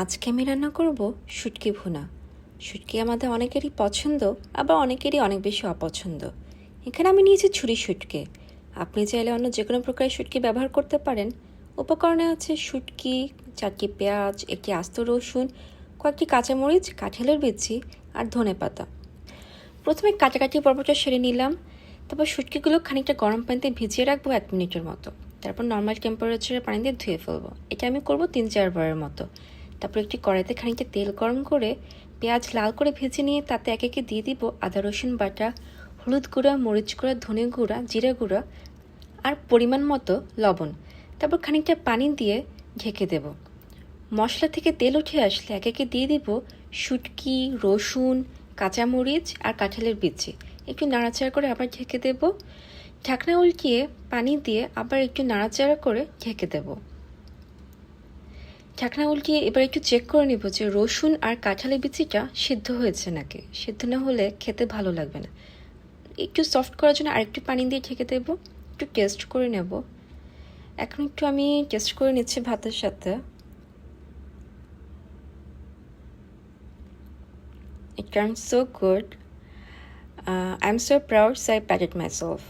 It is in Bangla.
আজকে আমি রান্না করব শুটকি ভুনা। শুটকি আমাদের অনেকেরই পছন্দ, আবার অনেকেরই অনেক বেশি অপছন্দ। এখানে আমি নিয়েছি ছুরি শুটকি। আপনি চাইলে অন্য যে কোনো প্রকারের শুটকি ব্যবহার করতে পারেন। উপকরণে আছে শুটকি, 4টি পেঁয়াজ, একটি আস্ত রসুন, কয়েকটি কাঁচামরিচ, কাঁঠালের বিচি আর ধনেপাতা। প্রথমে কাটাকাটি পর্বটা সেরে নিলাম। তারপর শুটকিগুলো খানিকটা গরম পানিতে ভিজিয়ে রাখবো 1 মিনিটের মতো। তারপর নর্মাল টেম্পারেচারে পানি দিয়ে ধুয়ে ফেলবো। এটা আমি করব 3-4 বারের মতো। তারপর একটি কড়াইতে খানিকটা তেল গরম করে পেঁয়াজ লাল করে ভেজে নিয়ে তাতে একে একে দিয়ে দিব আদা রসুন বাটা, হলুদ গুঁড়া, মরিচ গুঁড়া, ধনে গুঁড়া, জিরা গুঁড়া আর পরিমাণ মতো লবণ। তারপর খানিকটা পানি দিয়ে ঢেকে দেব। মশলা থেকে তেল উঠে আসলে একে একে দিয়ে দিব শুটকি, রসুন, কাঁচামরিচ আর কাঁঠালের বিচি। একটু নাড়াচাড়া করে আবার ঢেকে দেব। ঢাকনা উল্টিয়ে পানি দিয়ে আবার একটু নাড়াচাড়া করে ঢেকে দেব। ঢাকনা উল্টিয়ে এবার একটু চেক করে নেব যে রসুন আর কাঁঠালের বিচিটা সিদ্ধ হয়েছে নাকি। সিদ্ধ না হলে খেতে ভালো লাগবে না। একটু সফট করার জন্য আরেকটু পানি দিয়ে ঢেকে দেব। একটু টেস্ট করে নেব। এখন একটু আমি টেস্ট করে নিচ্ছি ভাতের সাথে। It turned so good. I'm so proud, so I patted myself.